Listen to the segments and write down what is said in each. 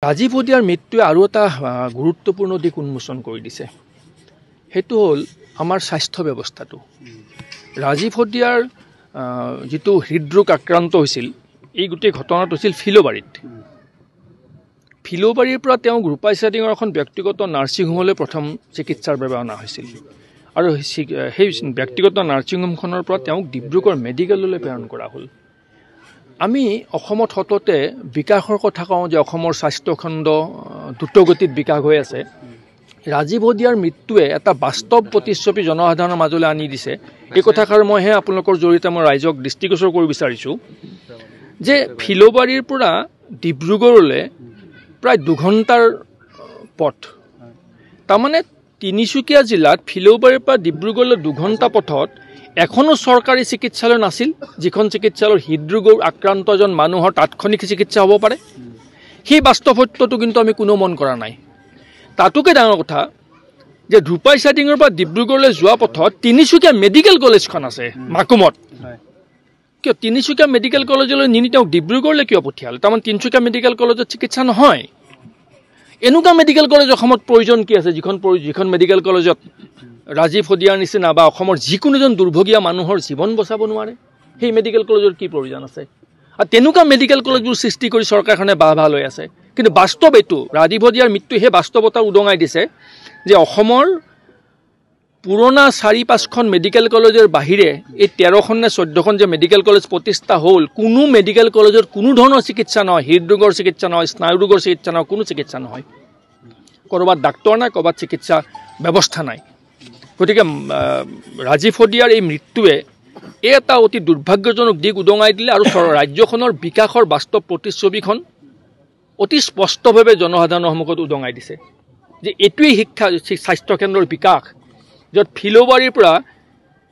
ৰাজীৱ হদিয়াৰ মৃত্যুৱে আৰু এটা গুৰুত্বপূৰ্ণ দিশ উন্মোচন কৰি দিছে। সেইটো হ'ল আমাৰ স্বাস্থ্য ব্যৱস্থাটো। ৰাজীৱ হদিয়াৰ যিটো হৃদৰোগ আক্ৰান্ত হৈছিল, এই গোটেই ঘটনাটো হৈছিল ফিল'বাৰীত। ফিল'বাৰীৰ পৰা তেওঁক ৰূপাইচাৰিঙৰ এখন ব্যক্তিগত নাৰ্ছিং হোমলৈ প্ৰথম চিকিৎসাৰ বাবে অনা হৈছিল আৰু সেই ব্যক্তিগত নাৰ্ছিং হোমখনৰ পৰা তেওঁক ডিব্ৰুগড় মেডিকেললৈ প্ৰেৰণ কৰা হ'ল। আমি অসমত সততে বিকাশৰ কথা কওঁ যে অসমৰ স্বাস্থ্যখণ্ড দ্ৰুতগতিত বিকাশ হৈ আছে। ৰাজীৱ হদিয়াৰ মৃত্যুৱে এটা বাস্তৱ প্ৰতিচ্ছবি জনসাধাৰণৰ মাজলৈ আনি দিছে। এই কথাষাৰ মইহে আপোনালোকৰ জৰিয়তে মই ৰাইজক দৃষ্টিগোচৰ কৰিব বিচাৰিছোঁ যে ফিল'বাৰীৰ পৰা ডিব্ৰুগড়লৈ প্ৰায় 2 ঘণ্টাৰ পথ। তাৰমানে তিনিচুকীয়া জিলাত ফিল'বাৰীৰ পৰা ডিব্ৰুগড়লৈ 2 ঘণ্টা পথত এখনো চৰকাৰী চিকিৎসালয় নাছিল, যিখন চিকিৎসালয়ৰ হৃদৰোগৰ আক্ৰান্ত এজন মানুহৰ তাৎক্ষণিক চিকিৎসা হ'ব পাৰে। সেই বাস্তৱ সত্যটো কিন্তু আমি কোনো মন কৰা নাই। তাতোকে ডাঙৰ কথা যে ৰূপাইচাৰিঙৰ পৰা ডিব্ৰুগড়লৈ যোৱা পথত তিনিচুকীয়া মেডিকেল কলেজখন আছে মাকুমত। কিয় তিনিচুকীয়া মেডিকেল কলেজলৈ নিনি তেওঁক ডিব্ৰুগড়লৈ কিয় পঠিয়াল? তাৰমানে তিনিচুকীয়া মেডিকেল কলেজত চিকিৎসা নহয়। এনেকুৱা মেডিকেল কলেজ অসমত প্ৰয়োজন কি আছে, যিখন মেডিকেল কলেজত ৰাজীৱ হদিয়াৰ নিচিনা বা অসমৰ যিকোনো এজন দুৰ্ভগীয়া মানুহৰ জীৱন বচাব নোৱাৰে? সেই মেডিকেল কলেজৰ কি প্ৰয়োজন আছে? আৰু তেনেকুৱা মেডিকেল কলেজবোৰ সৃষ্টি কৰি চৰকাৰখনে বাহ লৈ আছে। কিন্তু বাস্তৱ এইটো, ৰাজীৱ হদিয়াৰ মৃত্যু সেই বাস্তৱতা উদঙাই দিছে যে অসমৰ পুৰণা 4-5খন মেডিকেল কলেজৰ বাহিৰে এই 13খন নে 14খন যে মেডিকেল কলেজ প্ৰতিষ্ঠা হ'ল, কোনো মেডিকেল কলেজত কোনো ধৰণৰ চিকিৎসা নহয়। হৃদৰোগৰ চিকিৎসা নহয়, স্নায়ুৰোগৰ চিকিৎসা নহয়, কোনো চিকিৎসা নহয়। ক'ৰবাত ডাক্তৰ নাই, ক'ৰবাত চিকিৎসা ব্যৱস্থা নাই। গতিকে ৰাজীৱ হদিয়াৰ এই মৃত্যুৱে এটা অতি দুৰ্ভাগ্যজনক দিশ উদঙাই দিলে আৰু ৰাজ্যখনৰ বিকাশৰ বাস্তৱ প্ৰতিচ্ছবিখন অতি স্পষ্টভাৱে জনসাধাৰণৰ সন্মুখত উদঙাই দিছে যে এইটোৱেই স্বাস্থ্যকেন্দ্ৰৰ বিকাশ, য'ত ফিল'বাৰীৰ পৰা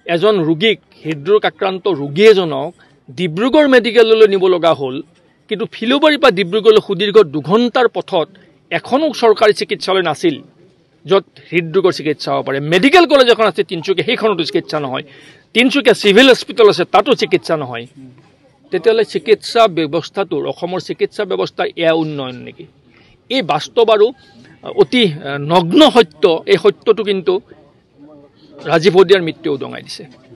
এজন ৰোগীক, হৃদৰোগ আক্ৰান্ত ৰোগী এজনক ডিব্ৰুগড় মেডিকেললৈ নিব লগা হ'ল। কিন্তু ফিল'বাৰীৰ পৰা ডিব্ৰুগড়লৈ সুদীৰ্ঘ 2 ঘণ্টাৰ পথত এখনো চৰকাৰী চিকিৎসালয় নাছিল য'ত হৃদৰোগৰ চিকিৎসা হ'ব পাৰে। মেডিকেল কলেজ এখন আছে তিনিচুকীয়া, সেইখনতো চিকিৎসা নহয়। তিনিচুকীয়া চিভিল হস্পিটেল আছে, তাতো চিকিৎসা নহয়। তেতিয়াহ'লে চিকিৎসা ব্যৱস্থাটোৰ, অসমৰ চিকিৎসা ব্যৱস্থাৰ এয়া উন্নয়ন নেকি? এই বাস্তৱ আৰু অতি নগ্ন সত্য, এই সত্যটো কিন্তু ৰাজীৱ হদিয়াৰ মৃত্যুৱে উদঙাই দিছে।